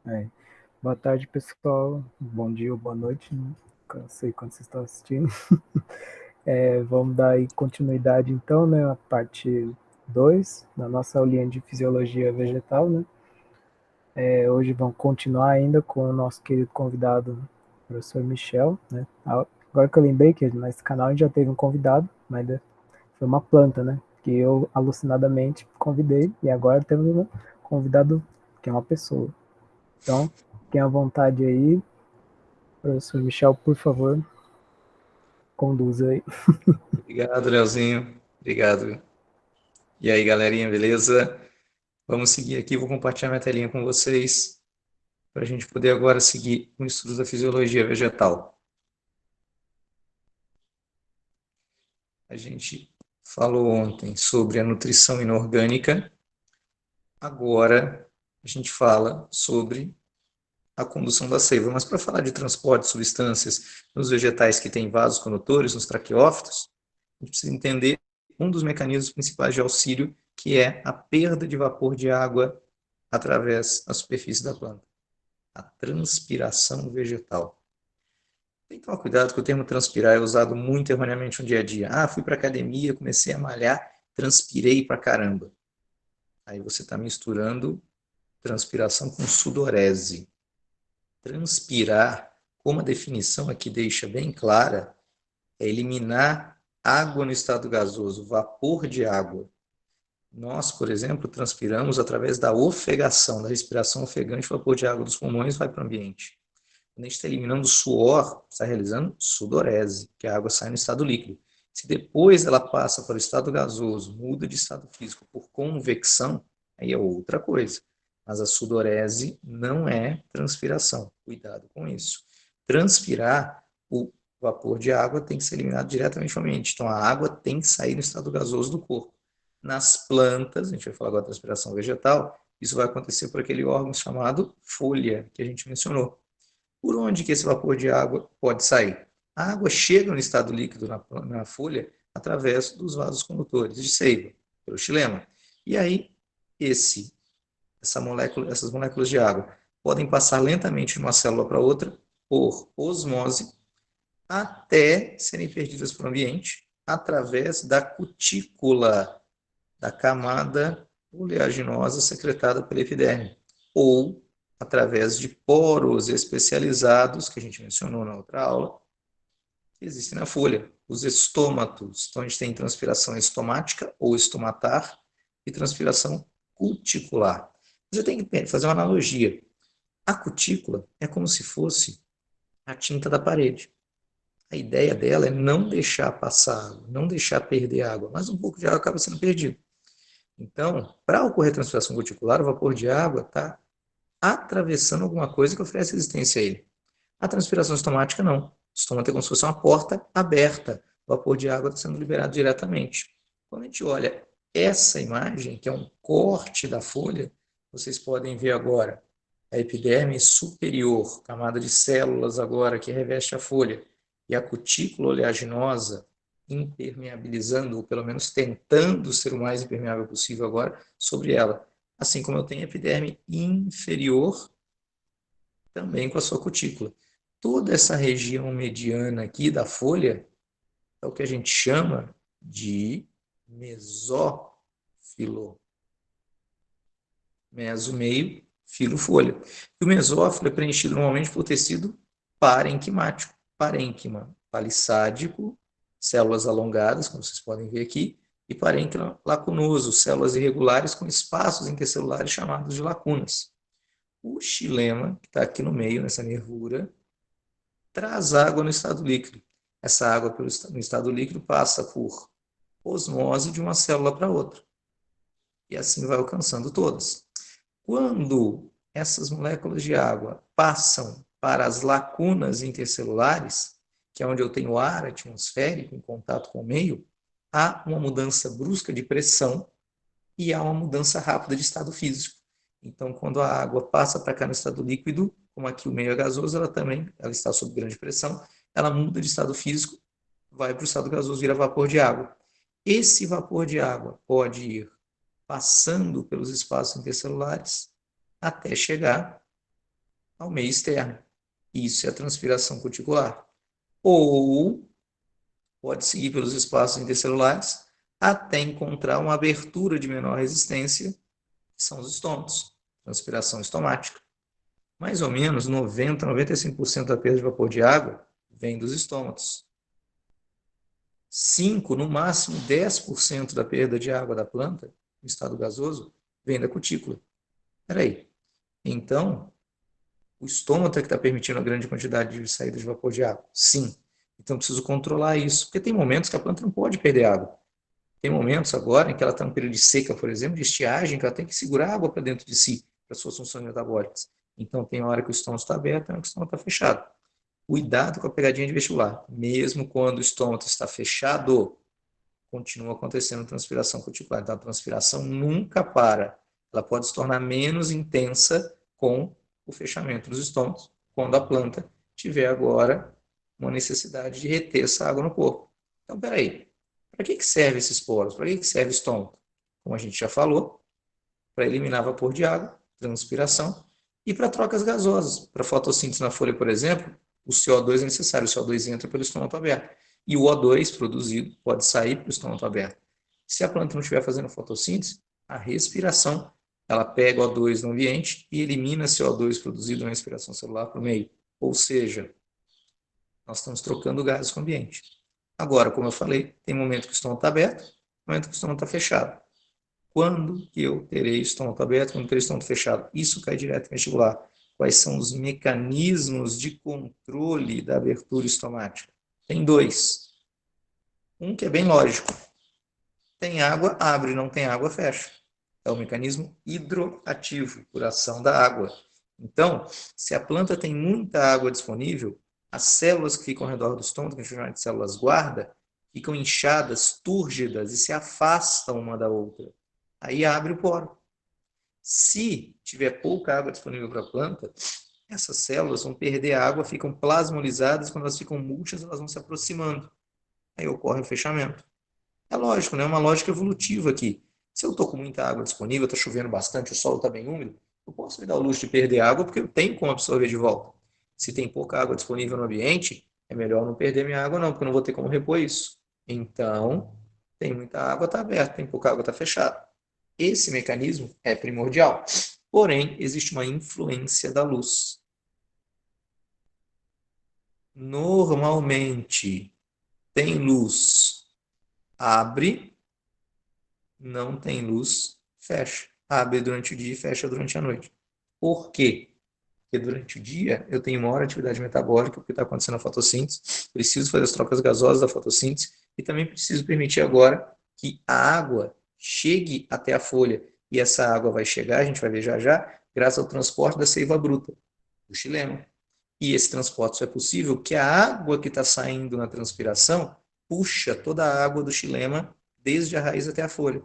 É. Boa tarde, pessoal. Bom dia ou boa noite, né? Não sei quando vocês estão assistindo. Vamos dar aí continuidade, então, né? A parte 2 da nossa aulinha de fisiologia vegetal, né? Hoje vamos continuar ainda com o nosso querido convidado, professor Michel, né? Agora que eu lembrei que nesse canal a gente já teve um convidado, mas foi uma planta, né? Que eu alucinadamente convidei e agora temos um convidado que é uma pessoa. Então, tenha vontade aí, professor Michel, por favor, conduza aí. Obrigado, Leozinho. Obrigado. E aí, galerinha, beleza? Vamos seguir aqui, vou compartilhar minha telinha com vocês para a gente poder agora seguir o estudo da fisiologia vegetal. A gente falou ontem sobre a nutrição inorgânica, agora a gente fala sobre a condução da seiva. Mas para falar de transporte de substâncias nos vegetais que têm vasos condutores, nos traqueófitos, a gente precisa entender um dos mecanismos principais de auxílio, que é a perda de vapor de água através da superfície da planta, a transpiração vegetal. Tem que tomar cuidado que o termo transpirar é usado muito erroneamente no dia a dia. Ah, fui para academia, comecei a malhar, transpirei para caramba. Aí você está misturando transpiração com sudorese. Transpirar, como a definição aqui deixa bem clara, é eliminar água no estado gasoso, vapor de água. Nós, por exemplo, transpiramos através da ofegação, da respiração ofegante, o vapor de água dos pulmões vai para o ambiente. Quando a gente está eliminando suor, está realizando sudorese, que a água sai no estado líquido. Se depois ela passa para o estado gasoso, muda de estado físico por convecção, aí é outra coisa. Mas a sudorese não é transpiração. Cuidado com isso. Transpirar, o vapor de água tem que ser eliminado diretamente do ambiente. Então a água tem que sair no estado gasoso do corpo. Nas plantas, a gente vai falar agora da transpiração vegetal, isso vai acontecer por aquele órgão chamado folha, que a gente mencionou. Por onde que esse vapor de água pode sair? A água chega no estado líquido na folha através dos vasos condutores de seiva, pelo xilema. E aí, essas moléculas de água podem passar lentamente de uma célula para outra por osmose até serem perdidas para o ambiente através da cutícula, da camada oleaginosa secretada pela epiderme, ou através de poros especializados, que a gente mencionou na outra aula, que existem na folha, os estômatos. Então, a gente tem transpiração estomática ou estomatar e transpiração cuticular. Você tem que fazer uma analogia. A cutícula é como se fosse a tinta da parede. A ideia dela é não deixar passar água, não deixar perder água, mas um pouco de água acaba sendo perdido. Então, para ocorrer transpiração cuticular, o vapor de água está atravessando alguma coisa que oferece resistência a ele. A transpiração estomática não. O estômago é como se fosse uma porta aberta. O vapor de água está sendo liberado diretamente. Quando a gente olha essa imagem, que é um corte da folha, vocês podem ver agora a epiderme superior, camada de células agora que reveste a folha, e a cutícula oleaginosa impermeabilizando, ou pelo menos tentando ser o mais impermeável possível agora, sobre ela. Assim como eu tenho a epiderme inferior, também com a sua cutícula. Toda essa região mediana aqui da folha é o que a gente chama de mesófilo. Meso, meio, filo, folha. E o mesófilo é preenchido normalmente por tecido parenquimático. Parênquima palissádico, células alongadas, como vocês podem ver aqui, e parênquima lacunoso, células irregulares com espaços intercelulares chamados de lacunas. O xilema, que está aqui no meio, nessa nervura, traz água no estado líquido. Essa água no estado líquido passa por osmose de uma célula para outra. E assim vai alcançando todas. Quando essas moléculas de água passam para as lacunas intercelulares, que é onde eu tenho ar atmosférico em contato com o meio, há uma mudança brusca de pressão e há uma mudança rápida de estado físico. Então, quando a água passa para cá no estado líquido, como aqui o meio é gasoso, ela está sob grande pressão, ela muda de estado físico, vai para o estado gasoso, vira vapor de água. Esse vapor de água pode ir passando pelos espaços intercelulares até chegar ao meio externo. Isso é a transpiração cuticular. Ou pode seguir pelos espaços intercelulares até encontrar uma abertura de menor resistência, que são os estômatos, transpiração estomática. Mais ou menos 90, 95% da perda de vapor de água vem dos estômatos. 5, no máximo 10% da perda de água da planta, no estado gasoso, vem da cutícula. Peraí, então, o estômato é que está permitindo a grande quantidade de saída de vapor de água? Sim. Então, preciso controlar isso, porque tem momentos que a planta não pode perder água. Tem momentos agora em que ela está em um período de seca, por exemplo, de estiagem, que ela tem que segurar água para dentro de si, para suas funções metabólicas. Então, tem hora que o estômago está aberto, tem hora que o estômago está fechado. Cuidado com a pegadinha de vestibular. Mesmo quando o estômago está fechado, continua acontecendo transpiração cuticular. Então, a transpiração nunca para. Ela pode se tornar menos intensa com o fechamento dos estômagos, quando a planta tiver agora uma necessidade de reter essa água no corpo. Então, peraí, para que serve esses poros? Para que serve o estômago? Como a gente já falou, para eliminar vapor de água, transpiração, e para trocas gasosas. Para fotossíntese na folha, por exemplo, o CO2 é necessário, o CO2 entra pelo estômago aberto. E o O2 produzido pode sair pelo estômago aberto. Se a planta não estiver fazendo fotossíntese, a respiração, ela pega o O2 no ambiente e elimina CO2 produzido na respiração celular para o meio. Ou seja, nós estamos trocando gases com o ambiente. Agora, como eu falei, tem momento que o estômago está aberto, momento que o estômago está fechado. Quando que eu terei estômago aberto, quando terei estômago fechado? Isso cai direto no vestibular. Quais são os mecanismos de controle da abertura estomática? Tem dois. Um que é bem lógico. Tem água, abre, não tem água, fecha. É o mecanismo hidroativo, por ação da água. Então, se a planta tem muita água disponível, as células que ficam ao redor do estômago, que a gente chama de células guarda, ficam inchadas, túrgidas e se afastam uma da outra. Aí abre o poro. Se tiver pouca água disponível para a planta, essas células vão perder água, ficam plasmolizadas, quando elas ficam murchas, elas vão se aproximando. Aí ocorre o fechamento. É lógico, né? É uma lógica evolutiva aqui. Se eu estou com muita água disponível, está chovendo bastante, o solo está bem úmido, eu posso me dar o luxo de perder água porque eu tenho como absorver de volta. Se tem pouca água disponível no ambiente, é melhor não perder minha água não, porque eu não vou ter como repor isso. Então, tem muita água, está aberto, tem pouca água, está fechado. Esse mecanismo é primordial. Porém, existe uma influência da luz. Normalmente, tem luz, abre, não tem luz, fecha. Abre durante o dia e fecha durante a noite. Por quê? Porque durante o dia eu tenho maior atividade metabólica, porque está acontecendo a fotossíntese, preciso fazer as trocas gasosas da fotossíntese e também preciso permitir agora que a água chegue até a folha. E essa água vai chegar, a gente vai ver já já, graças ao transporte da seiva bruta, do xilema. E esse transporte só é possível porque a água que está saindo na transpiração puxa toda a água do xilema desde a raiz até a folha.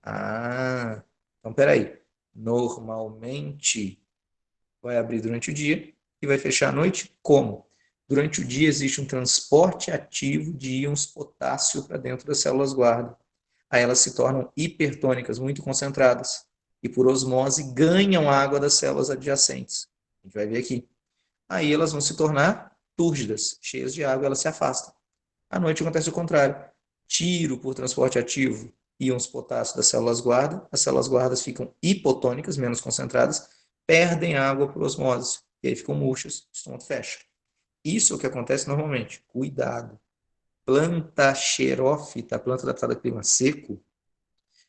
Ah, então peraí. Normalmente vai abrir durante o dia e vai fechar à noite. Como? Durante o dia existe um transporte ativo de íons potássio para dentro das células guarda. Aí elas se tornam hipertônicas, muito concentradas, e por osmose ganham água das células adjacentes. A gente vai ver aqui. Aí elas vão se tornar túrgidas, cheias de água, elas se afastam. À noite acontece o contrário. Tiro por transporte ativo íons potássio das células guarda, as células guardas ficam hipotônicas, menos concentradas, perdem água por osmose, e aí ficam murchas, o estômago fecha. Isso é o que acontece normalmente. Cuidado. Planta xerófita, planta adaptada a clima seco,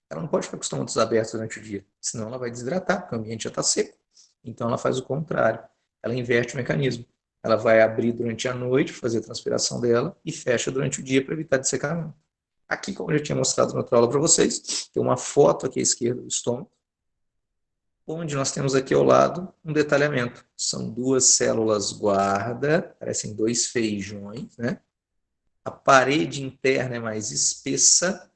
ela não pode ficar com os estômagos abertos durante o dia, senão ela vai desidratar, porque o ambiente já está seco. Então ela faz o contrário. Ela inverte o mecanismo. Ela vai abrir durante a noite, fazer a transpiração dela, e fecha durante o dia para evitar dessecamento. Aqui, como eu já tinha mostrado na outra aula para vocês, tem uma foto aqui à esquerda do estômago, onde nós temos aqui ao lado um detalhamento. São duas células guarda, parecem dois feijões, né? A parede interna é mais espessa.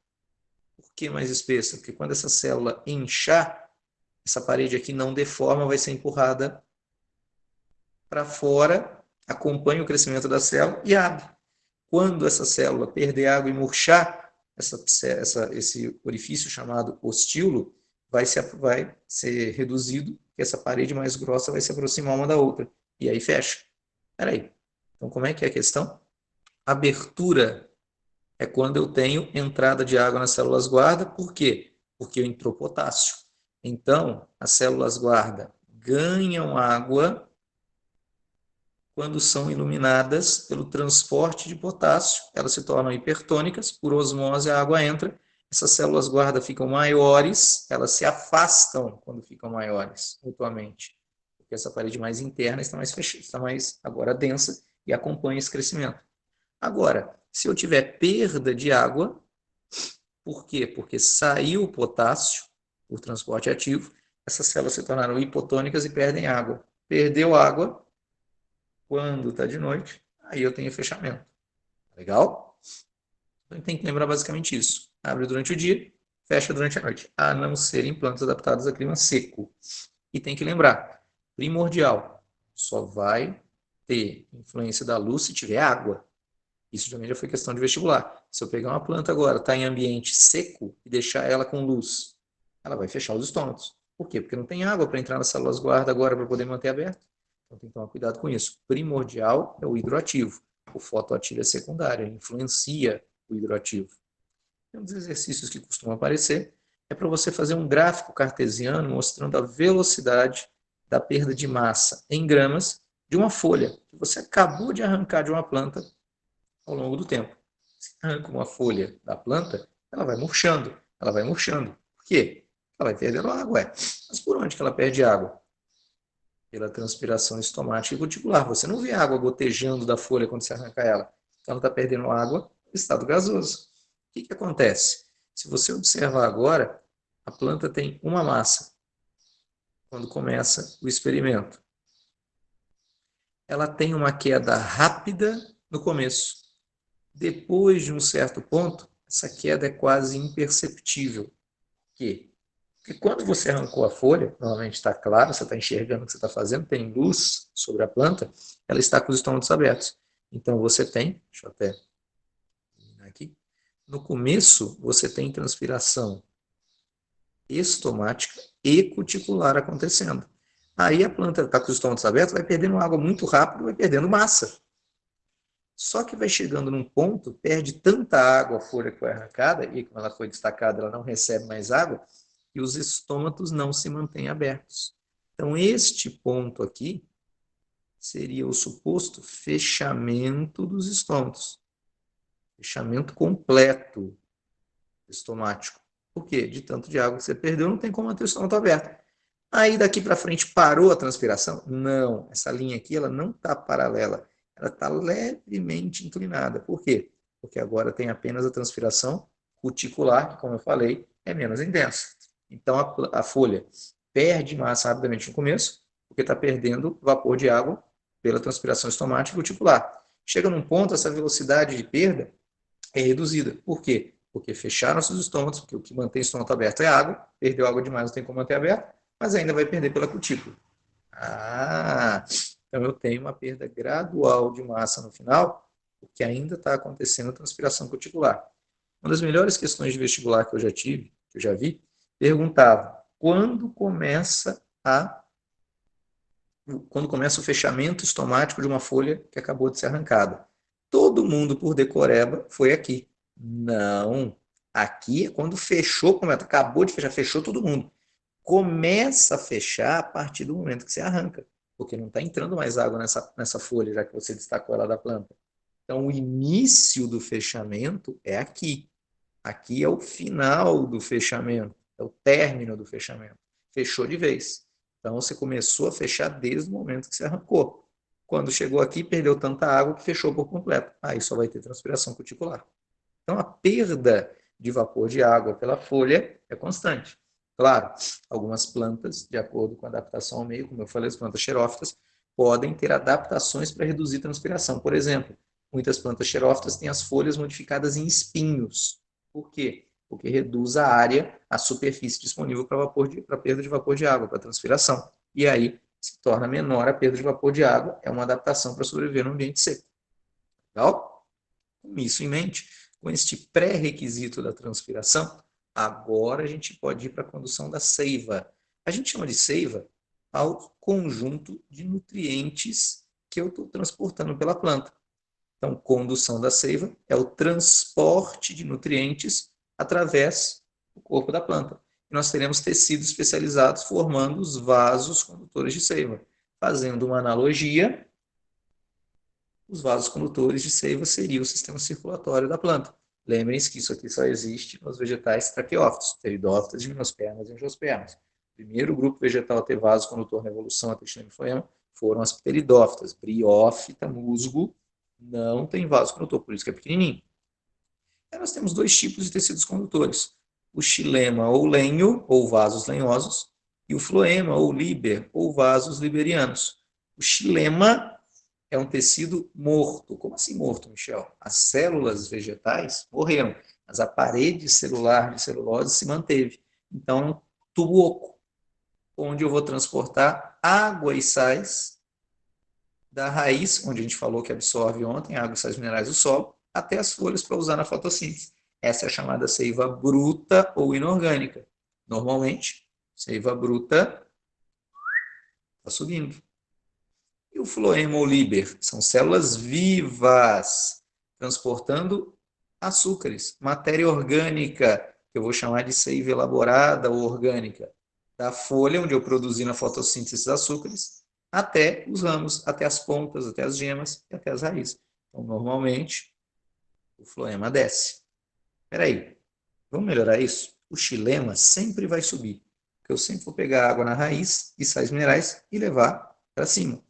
Por que mais espessa? Porque quando essa célula inchar, essa parede aqui não deforma, vai ser empurrada para fora, acompanha o crescimento da célula e abre. Quando essa célula perder água e murchar, esse orifício chamado ostíolo vai ser reduzido Porque essa parede mais grossa vai se aproximar uma da outra. E aí fecha. Peraí. Então, como é que é a questão? Abertura é quando eu tenho entrada de água nas células guarda. Por quê? Porque entrou potássio. Então, as células guarda ganham água quando são iluminadas pelo transporte de potássio. Elas se tornam hipertônicas, por osmose a água entra, essas células guarda ficam maiores, elas se afastam quando ficam maiores mutuamente, porque essa parede mais interna está mais fechada, está mais agora densa e acompanha esse crescimento. Agora, se eu tiver perda de água, por quê? Porque saiu o potássio por transporte ativo, essas células se tornaram hipotônicas e perdem água. Perdeu água, quando está de noite, aí eu tenho fechamento. Legal? Então tem que lembrar basicamente isso. Abre durante o dia, fecha durante a noite, a não ser em plantas adaptadas a clima seco. E tem que lembrar, primordial, só vai ter influência da luz se tiver água. Isso também já foi questão de vestibular. Se eu pegar uma planta agora, está em ambiente seco e deixar ela com luz, ela vai fechar os estômatos. Por quê? Porque não tem água para entrar nas células guarda agora para poder manter aberto. Então tem que tomar cuidado com isso. Primordial é o hidroativo. O fotoativo é secundário, influencia o hidroativo. Um dos exercícios que costumam aparecer é para você fazer um gráfico cartesiano mostrando a velocidade da perda de massa em gramas de uma folha que você acabou de arrancar de uma planta ao longo do tempo. Se arranca uma folha da planta, ela vai murchando, ela vai murchando. Por quê? Ela vai perdendo água. Mas por onde que ela perde água? Pela transpiração estomática e cuticular. Você não vê água gotejando da folha quando você arranca ela. Então ela está perdendo água em estado gasoso. O que acontece? Se você observar agora, a planta tem uma massa quando começa o experimento. Ela tem uma queda rápida no começo. Depois de um certo ponto, essa queda é quase imperceptível. Por quê? Porque quando você arrancou a folha, normalmente está claro, você está enxergando o que você está fazendo, tem luz sobre a planta, ela está com os estômatos abertos. Então você tem, deixa eu até terminar aqui, no começo você tem transpiração estomática e cuticular acontecendo. Aí a planta está com os estômatos abertos, vai perdendo água muito rápido, vai perdendo massa. Só que vai chegando num ponto, perde tanta água a folha que foi arrancada, e como ela foi destacada, ela não recebe mais água, e os estômatos não se mantêm abertos. Então, este ponto aqui seria o suposto fechamento dos estômatos. Fechamento completo estomático. Por quê? De tanto de água que você perdeu, não tem como manter o estômago aberto. Aí daqui para frente parou a transpiração? Não, essa linha aqui ela não está paralela, ela está levemente inclinada. Por quê? Porque agora tem apenas a transpiração cuticular, que como eu falei, é menos intensa. Então a folha perde massa rapidamente no começo, porque está perdendo vapor de água pela transpiração estomática e cuticular. Chega num ponto, essa velocidade de perda é reduzida. Por quê? Porque fecharam-se os estômagos, porque o que mantém o estômago aberto é água, perdeu água demais, não tem como manter aberto, mas ainda vai perder pela cutícula. Ah, então eu tenho uma perda gradual de massa no final, porque ainda está acontecendo a transpiração cuticular. Uma das melhores questões de vestibular que eu já tive, que eu já vi, perguntava quando começa o fechamento estomático de uma folha que acabou de ser arrancada. Todo mundo por decoreba foi aqui. Não. Aqui é quando fechou, como acabou de fechar, fechou todo mundo. Começa a fechar a partir do momento que você arranca, porque não está entrando mais água nessa folha, já que você destacou ela da planta. Então, o início do fechamento é aqui. Aqui é o final do fechamento, é o término do fechamento. Fechou de vez. Então, você começou a fechar desde o momento que você arrancou. Quando chegou aqui, perdeu tanta água que fechou por completo. Aí só vai ter transpiração cuticular. Então, a perda de vapor de água pela folha é constante. Claro, algumas plantas, de acordo com a adaptação ao meio, como eu falei, as plantas xerófitas, podem ter adaptações para reduzir transpiração. Por exemplo, muitas plantas xerófitas têm as folhas modificadas em espinhos. Por quê? Porque reduz a área, a superfície disponível para perda de vapor de água, para transpiração. E aí se torna menor a perda de vapor de água, é uma adaptação para sobreviver no ambiente seco. Legal? Com isso em mente, com este pré-requisito da transpiração, agora a gente pode ir para a condução da seiva. A gente chama de seiva ao conjunto de nutrientes que eu estou transportando pela planta. Então, condução da seiva é o transporte de nutrientes através do corpo da planta. E nós teremos tecidos especializados formando os vasos condutores de seiva. Fazendo uma analogia, os vasos condutores de seiva seriam o sistema circulatório da planta. Lembrem-se que isso aqui só existe nos vegetais traqueófitos, pteridófitas, gimnospermas e angiospermas. O primeiro grupo vegetal a ter vaso condutor na evolução até o floema foram as pteridófitas, briófita, musgo, não tem vaso condutor, por isso que é pequenininho. Aí nós temos dois tipos de tecidos condutores, o xilema ou lenho, ou vasos lenhosos, e o floema ou liber, ou vasos liberianos. O xilema é um tecido morto. Como assim morto, Michel? As células vegetais morreram, mas a parede celular de celulose se manteve. Então, é um tubo oco, onde eu vou transportar água e sais da raiz, onde a gente falou que absorve ontem, água e sais minerais do solo, até as folhas para usar na fotossíntese. Essa é a chamada seiva bruta ou inorgânica. Normalmente, seiva bruta está subindo. E o floema ou liber são células vivas, transportando açúcares, matéria orgânica, que eu vou chamar de seiva elaborada ou orgânica, da folha, onde eu produzi na fotossíntese esses açúcares, até os ramos, até as pontas, até as gemas e até as raízes. Então, normalmente, o floema desce. Espera aí, vamos melhorar isso? O xilema sempre vai subir, porque eu sempre vou pegar água na raiz e sais minerais e levar para cima.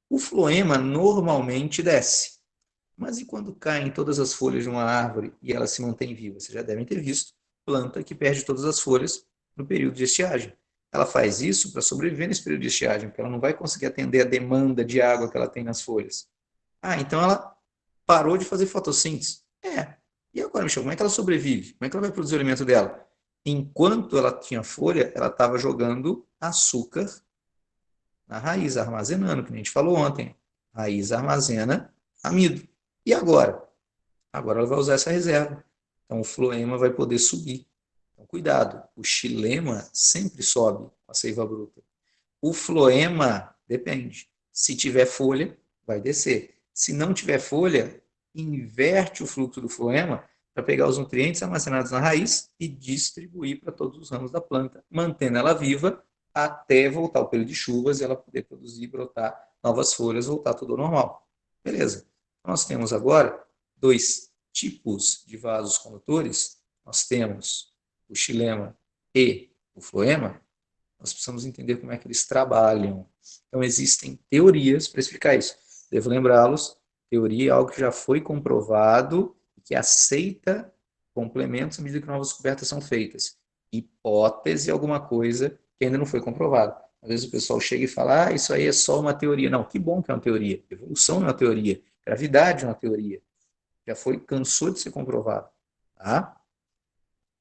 O floema normalmente desce. Mas e quando caem todas as folhas de uma árvore e ela se mantém viva? Vocês já devem ter visto planta que perde todas as folhas no período de estiagem. Ela faz isso para sobreviver nesse período de estiagem, porque ela não vai conseguir atender a demanda de água que ela tem nas folhas. Ah, então ela parou de fazer fotossíntese. É. E agora, Michel, como é que ela sobrevive? Como é que ela vai produzir o alimento dela? Enquanto ela tinha folha, ela estava jogando açúcar na raiz, armazenando, que a gente falou ontem. A raiz armazena amido. E agora? Agora ela vai usar essa reserva. Então o floema vai poder subir. Então cuidado, o xilema sempre sobe a seiva bruta. O floema depende. Se tiver folha, vai descer. Se não tiver folha, inverte o fluxo do floema para pegar os nutrientes armazenados na raiz e distribuir para todos os ramos da planta, mantendo ela viva até voltar o período de chuvas e ela poder produzir, brotar novas folhas, voltar tudo ao normal. Beleza. Nós temos agora dois tipos de vasos condutores. Nós temos o xilema e o floema. Nós precisamos entender como é que eles trabalham. Então, existem teorias para explicar isso. Devo lembrá-los, teoria é algo que já foi comprovado e que aceita complementos à medida que novas descobertas são feitas. Hipótese é alguma coisa que ainda não foi comprovada. Às vezes o pessoal chega e fala, isso aí é só uma teoria. Não, que bom que é uma teoria. Evolução não é uma teoria. Gravidade é uma teoria. Já foi, cansou de ser comprovado. Tá?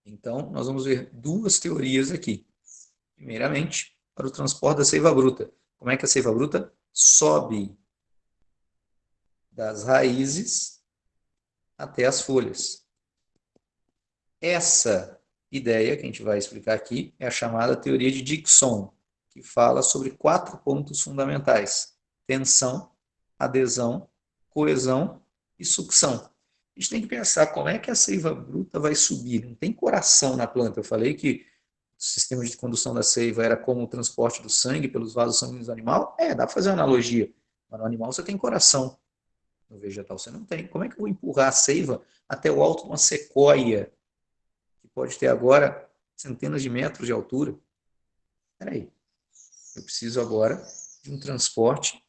Então, nós vamos ver duas teorias aqui. Primeiramente, para o transporte da seiva bruta. Como é que a seiva bruta sobe das raízes até as folhas? Essa ideia que a gente vai explicar aqui é a chamada teoria de Dickson, que fala sobre 4 pontos fundamentais: tensão, adesão, coesão e sucção. A gente tem que pensar como é que a seiva bruta vai subir. Não tem coração na planta. Eu falei que o sistema de condução da seiva era como o transporte do sangue pelos vasos sanguíneos do animal? É, dá para fazer uma analogia. Mas no animal você tem coração. No vegetal você não tem. Como é que eu vou empurrar a seiva até o alto de uma sequoia, que pode ter agora centenas de metros de altura? Espera aí. Eu preciso agora de um transporte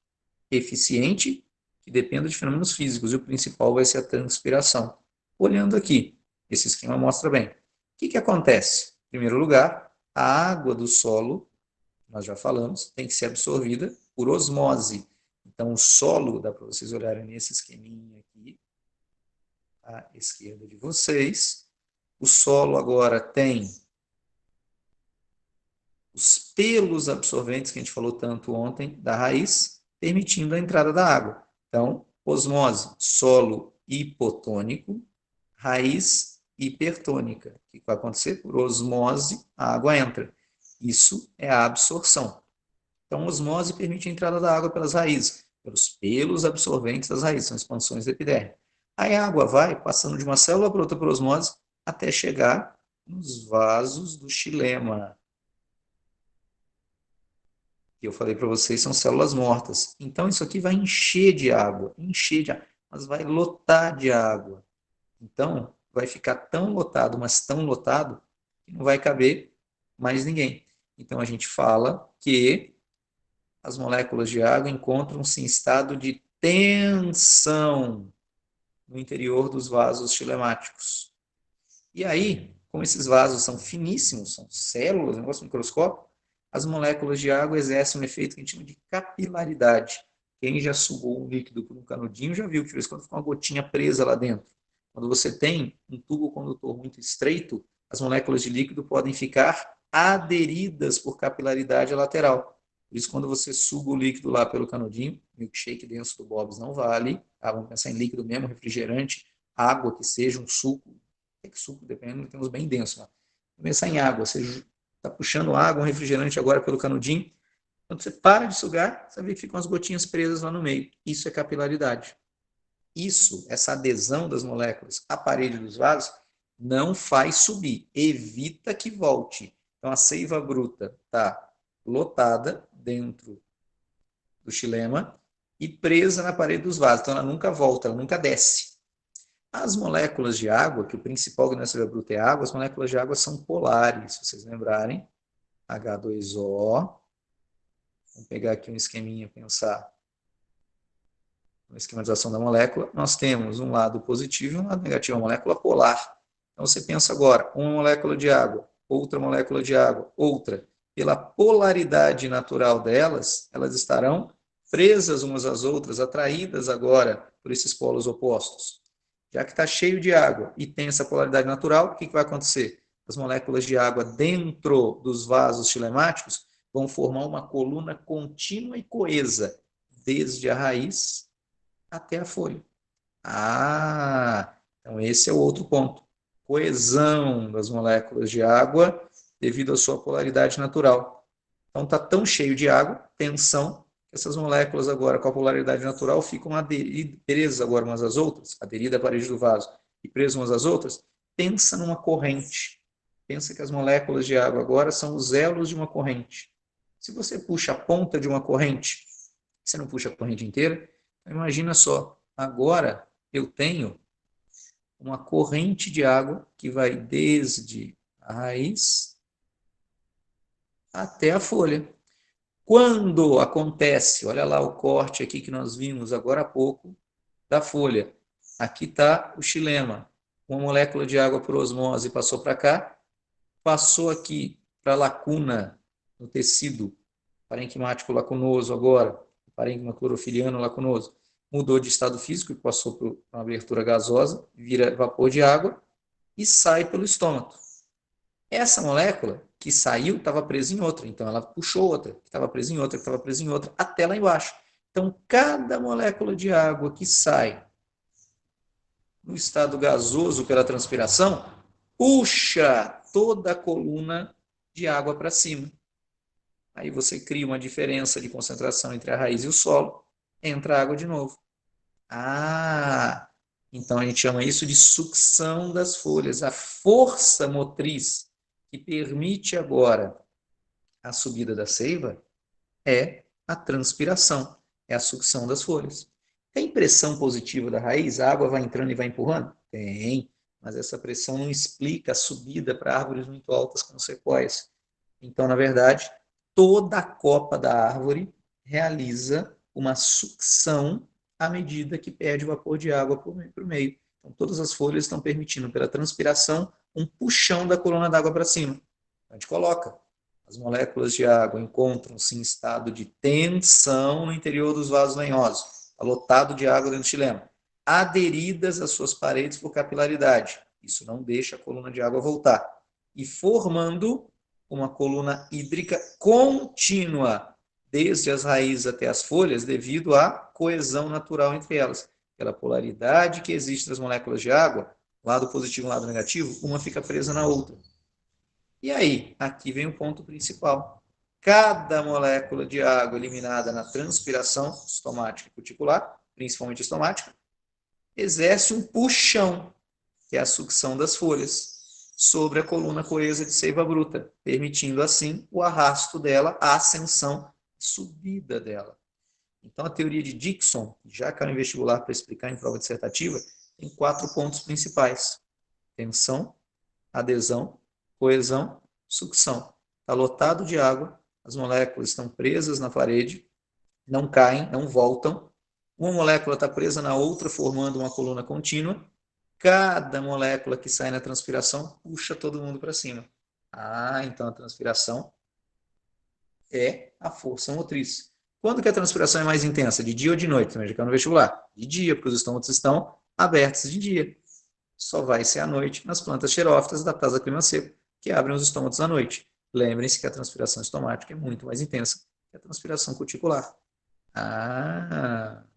eficiente que dependa de fenômenos físicos. E o principal vai ser a transpiração. Olhando aqui, esse esquema mostra bem. O que acontece? Em primeiro lugar, a água do solo, nós já falamos, tem que ser absorvida por osmose. Então, o solo, dá para vocês olharem nesse esqueminha aqui, à esquerda de vocês. O solo agora tem os pelos absorventes, que a gente falou tanto ontem, da raiz, permitindo a entrada da água. Então, osmose, solo hipotônico, raiz hipertônica. O que vai acontecer? Por osmose, a água entra. Isso é a absorção. Então, osmose permite a entrada da água pelas raízes, pelos pelos absorventes das raízes, são expansões da epiderme. Aí a água vai passando de uma célula para outra por osmose até chegar nos vasos do xilema. Que eu falei para vocês, são células mortas. Então, isso aqui vai encher de água, mas vai lotar de água. Então, vai ficar tão lotado, mas tão lotado, que não vai caber mais ninguém. Então, a gente fala que as moléculas de água encontram-se em estado de tensão no interior dos vasos xilemáticos. E aí, como esses vasos são finíssimos, são células, um negócio microscópico, as moléculas de água exercem um efeito que a gente chama de capilaridade. Quem já sugou um líquido por um canudinho já viu que de vez em quando fica uma gotinha presa lá dentro. Quando você tem um tubo condutor muito estreito, as moléculas de líquido podem ficar aderidas por capilaridade lateral. Por isso, quando você suga o líquido lá pelo canudinho, milkshake denso do Bob's não vale, tá? Vamos pensar em líquido mesmo, refrigerante, água que seja um suco, é que suco, dependendo, tem uns bem densos. Né? Vamos pensar em água, você está puxando água, um refrigerante agora pelo canudinho, quando você para de sugar, você vê que ficam as gotinhas presas lá no meio. Isso é capilaridade. Isso, essa adesão das moléculas à parede dos vasos, não faz subir, evita que volte. Então, a seiva bruta está lotada dentro do xilema e presa na parede dos vasos. Então, ela nunca volta, ela nunca desce. As moléculas de água, que o principal que na seiva bruta é água, as moléculas de água são polares, se vocês lembrarem. H2O. Vamos pegar aqui um esqueminha, pensar na esquematização da molécula. Nós temos um lado positivo e um lado negativo, a molécula polar. Então, você pensa agora, uma molécula de água, outra molécula de água, outra. Pela polaridade natural delas, elas estarão presas umas às outras, atraídas agora por esses polos opostos. Já que está cheio de água e tem essa polaridade natural, o que vai acontecer? As moléculas de água dentro dos vasos xilemáticos vão formar uma coluna contínua e coesa, desde a raiz até a folha. Então esse é o outro ponto. Coesão das moléculas de água devido à sua polaridade natural. Então está tão cheio de água, tensão, que essas moléculas agora com a polaridade natural ficam presas agora umas às outras, aderidas à parede do vaso e presas umas às outras, pensa numa corrente. Pensa que as moléculas de água agora são os elos de uma corrente. Se você puxa a ponta de uma corrente, você não puxa a corrente inteira, então imagina só, agora eu tenho uma corrente de água que vai desde a raiz até a folha. Quando acontece, olha lá o corte aqui que nós vimos agora há pouco da folha. Aqui está o xilema. Uma molécula de água por osmose passou para cá, passou aqui para a lacuna no tecido parenquimático lacunoso agora, parênquima clorofiliano lacunoso, mudou de estado físico e passou por uma abertura gasosa, vira vapor de água e sai pelo estômago. Essa molécula que saiu estava presa em outra, então ela puxou outra, que estava presa em outra, que estava presa em outra, até lá embaixo. Então, cada molécula de água que sai no estado gasoso pela transpiração, puxa toda a coluna de água para cima. Aí você cria uma diferença de concentração entre a raiz e o solo, entra água de novo. Então a gente chama isso de sucção das folhas. A força motriz que permite agora a subida da seiva é a transpiração, é a sucção das folhas. Tem pressão positiva da raiz? A água vai entrando e vai empurrando? Tem, mas essa pressão não explica a subida para árvores muito altas como sequoias. Então, na verdade, toda a copa da árvore realiza uma sucção à medida que perde vapor de água para o meio. Então, todas as folhas estão permitindo, pela transpiração, um puxão da coluna d'água para cima. A gente coloca. As moléculas de água encontram-se em estado de tensão no interior dos vasos lenhosos, está lotado de água dentro do xilema, aderidas às suas paredes por capilaridade. Isso não deixa a coluna de água voltar. E formando uma coluna hídrica contínua, desde as raízes até as folhas, devido à coesão natural entre elas. Pela polaridade que existe das moléculas de água, lado positivo e lado negativo, uma fica presa na outra. E aí, aqui vem o ponto principal. cada molécula de água eliminada na transpiração estomática e cuticular, principalmente estomática, exerce um puxão, que é a sucção das folhas, sobre a coluna coesa de seiva bruta, permitindo assim o arrasto dela, a ascensão, subida dela. Então, a teoria de Dickson, já caiu em vestibular para explicar em prova dissertativa, tem 4 pontos principais: tensão, adesão, coesão, sucção. Está lotado de água, as moléculas estão presas na parede, não caem, não voltam. Uma molécula está presa na outra, formando uma coluna contínua. Cada molécula que sai na transpiração puxa todo mundo para cima. Então a transpiração é a força motriz. Quando que a transpiração é mais intensa? De dia ou de noite? Também já caiu no vestibular. De dia, porque os estômatos estão abertos de dia. Só vai ser à noite nas plantas xerófitas adaptadas ao clima seco, que abrem os estômatos à noite. Lembrem-se que a transpiração estomática é muito mais intensa que a transpiração cuticular. Agora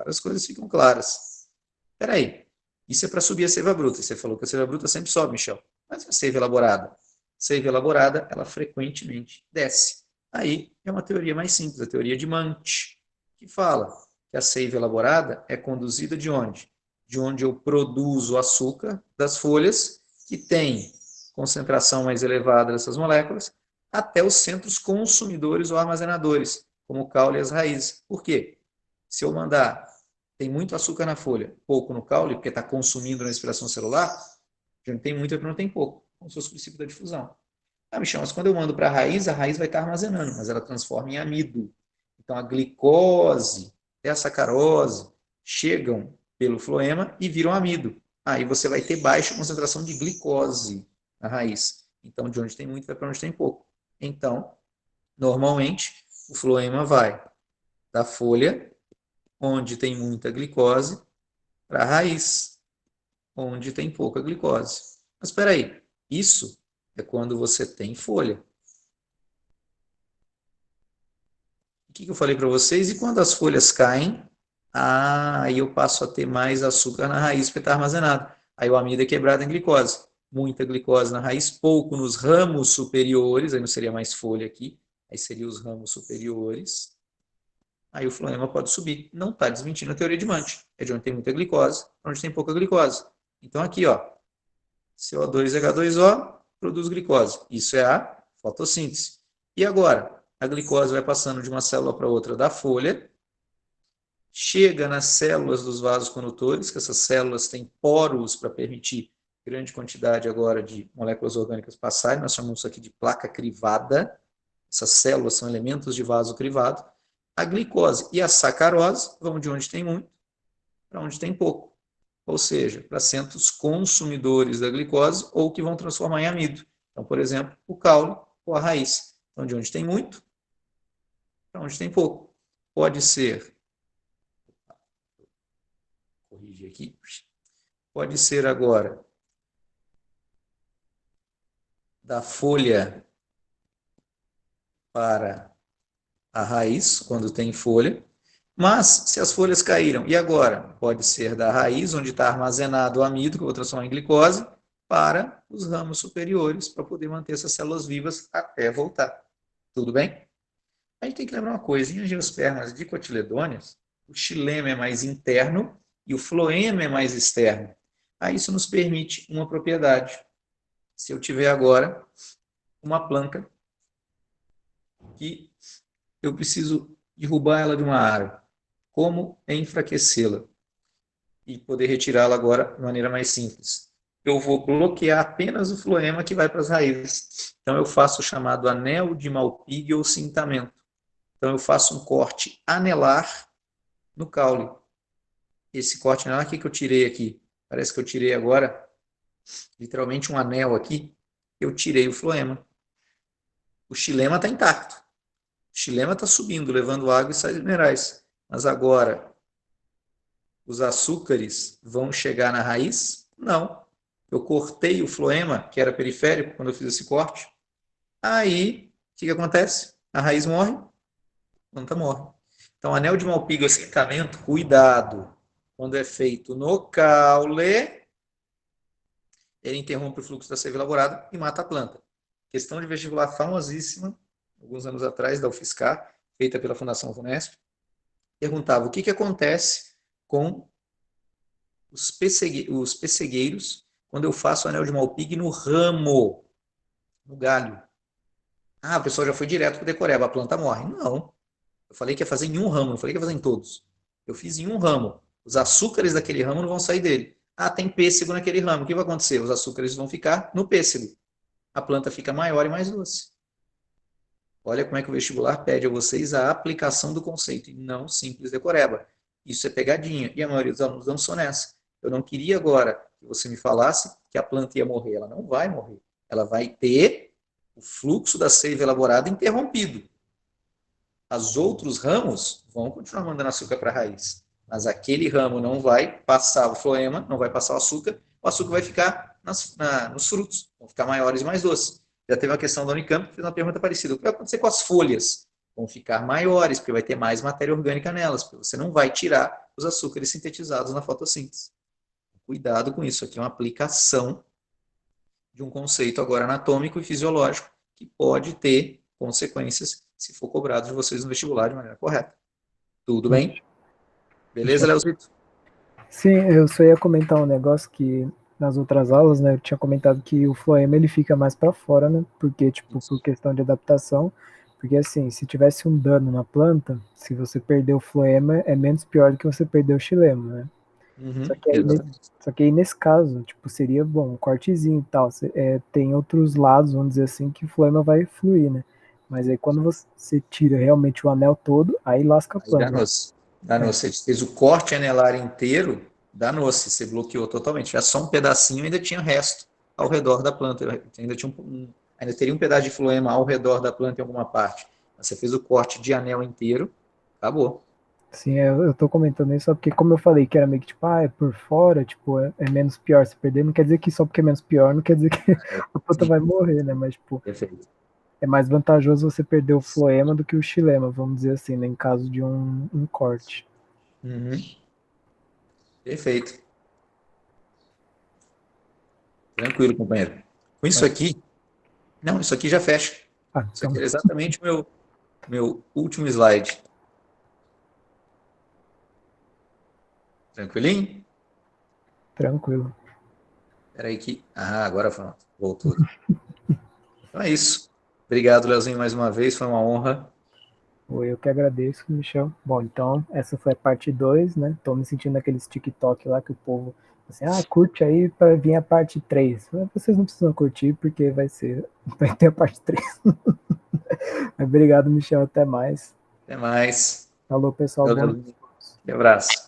as coisas ficam claras. Espera aí, isso é para subir a seiva bruta. Você falou que a seiva bruta sempre sobe, Michel. Mas a seiva elaborada? Seiva elaborada, ela frequentemente desce. Aí é uma teoria mais simples, a teoria de Munt, que fala que a seiva elaborada é conduzida de onde? De onde eu produzo o açúcar das folhas, que tem concentração mais elevada dessas moléculas, até os centros consumidores ou armazenadores, como o caule e as raízes. Por quê? Se eu mandar, tem muito açúcar na folha, pouco no caule, porque está consumindo na respiração celular, já não tem muito é porque não tem pouco, como se fosse o princípio da difusão. Michel, mas quando eu mando para a raiz vai estar armazenando, mas ela transforma em amido. Então, a glicose e a sacarose chegam pelo floema e viram amido. Aí você vai ter baixa concentração de glicose na raiz. Então, de onde tem muito vai para onde tem pouco. Então, normalmente, o floema vai da folha, onde tem muita glicose, para a raiz, onde tem pouca glicose. Mas espera aí, isso é quando você tem folha. O que eu falei para vocês? E quando as folhas caem, aí eu passo a ter mais açúcar na raiz porque está armazenado. Aí o amido é quebrado em glicose. Muita glicose na raiz, pouco nos ramos superiores, aí não seria mais folha aqui, aí seriam os ramos superiores. Aí o floema pode subir. Não está desmentindo a teoria de Munt. É de onde tem muita glicose, onde tem pouca glicose. Então aqui, ó, CO2H2O produz glicose. Isso é a fotossíntese. E agora? A glicose vai passando de uma célula para outra da folha, chega nas células dos vasos condutores, que essas células têm poros para permitir grande quantidade agora de moléculas orgânicas passarem. Nós chamamos isso aqui de placa crivada. Essas células são elementos de vaso crivado. A glicose e a sacarose vão de onde tem muito para onde tem pouco. Ou seja, para centros consumidores da glicose ou que vão transformar em amido. Então, por exemplo, o caule ou a raiz. Então, de onde tem muito para onde tem pouco. Pode ser, corrigir aqui, pode ser agora da folha para a raiz, quando tem folha. Mas, se as folhas caíram, e agora? Pode ser da raiz, onde está armazenado o amido, que eu vou transformar em glicose, para os ramos superiores, para poder manter essas células vivas até voltar. Tudo bem? A gente tem que lembrar uma coisa, em angiospermas dicotiledôneas, o xilema é mais interno e o floema é mais externo. Aí isso nos permite uma propriedade. Se eu tiver agora uma planta que eu preciso derrubar ela de uma árvore, como enfraquecê-la e poder retirá-la agora de maneira mais simples? Eu vou bloquear apenas o floema que vai para as raízes. Então eu faço o chamado anel de Malpighi ou cintamento. Então eu faço um corte anelar no caule. Esse corte anelar, o que eu tirei aqui? Parece que eu tirei agora, literalmente um anel aqui. Eu tirei o floema. O xilema está intacto. O xilema está subindo, levando água e sais minerais. Mas agora, os açúcares vão chegar na raiz? Não. Eu cortei o floema, que era periférico, quando eu fiz esse corte. Aí, o que acontece? A raiz morre, a planta morre. Então, anel de Malpighi, assentamento, cuidado. Quando é feito no caule, ele interrompe o fluxo da seiva elaborada e mata a planta. Questão de vestibular famosíssima, alguns anos atrás, da UFSCar, feita pela Fundação VUNESP, perguntava o que acontece com os pessegueiros quando eu faço anel de Malpighi no ramo, no galho. Ah, a pessoa já foi direto para o decoreba, a planta morre. Não. Eu falei que ia fazer em um ramo, não falei que ia fazer em todos. Eu fiz em um ramo. Os açúcares daquele ramo não vão sair dele. Ah, tem pêssego naquele ramo. O que vai acontecer? Os açúcares vão ficar no pêssego. A planta fica maior e mais doce. Olha como é que o vestibular pede a vocês a aplicação do conceito, e não simples decoreba. Isso é pegadinha, e a maioria dos alunos não são nessa. Eu não queria agora que você me falasse que a planta ia morrer. Ela não vai morrer. Ela vai ter o fluxo da seiva elaborada interrompido. Os outros ramos vão continuar mandando açúcar para a raiz, mas aquele ramo não vai passar o floema, não vai passar o açúcar vai ficar nos frutos, vão ficar maiores e mais doces. Já teve uma questão da Unicamp que fez uma pergunta parecida. O que vai acontecer com as folhas? Vão ficar maiores, porque vai ter mais matéria orgânica nelas, porque você não vai tirar os açúcares sintetizados na fotossíntese. Cuidado com isso, aqui é uma aplicação de um conceito agora anatômico e fisiológico que pode ter consequências se for cobrado de vocês no vestibular de maneira correta. Tudo bem? Beleza, Leozito? Sim, eu só ia comentar um negócio que nas outras aulas, né, eu tinha comentado que o floema ele fica mais para fora, né, porque, tipo, por questão de adaptação, porque assim, se tivesse um dano na planta, se você perder o floema, é menos pior do que você perder o xilema, né. Só que aí nesse caso, tipo, seria bom, um cortezinho e tal, tem outros lados, vamos dizer assim, que o floema vai fluir, né, mas aí quando você tira realmente o anel todo, aí lasca a planta. Danou-se. Você fez o corte anelar inteiro, danou-se, você bloqueou totalmente. Já só um pedacinho, ainda tinha resto ao redor da planta. Ainda teria um pedaço de floema ao redor da planta em alguma parte. Você fez o corte de anel inteiro, acabou. Sim, eu tô comentando isso só porque, como eu falei, que era meio que tipo, é por fora, tipo, é menos pior se perder, não quer dizer que só porque é menos pior, não quer dizer que a planta vai morrer, né? Mas, tipo, perfeito. É mais vantajoso você perder o floema do que o xilema, vamos dizer assim, né, em caso de um corte. Uhum. Perfeito. Tranquilo, companheiro. Com isso aqui, não, isso aqui já fecha. Isso aqui é exatamente o meu último slide. Tranquilinho? Tranquilo. Espera aí que... agora voltou. Então é isso. Obrigado, Leozinho, mais uma vez. Foi uma honra. Eu que agradeço, Michel. Bom, então, essa foi a parte 2, né? Tô me sentindo naqueles TikTok lá que o povo, assim, curte aí para vir a parte 3. Vocês não precisam curtir, porque vai ter a parte 3. Obrigado, Michel. Até mais. Até mais. Falou, pessoal. Bom. Um abraço.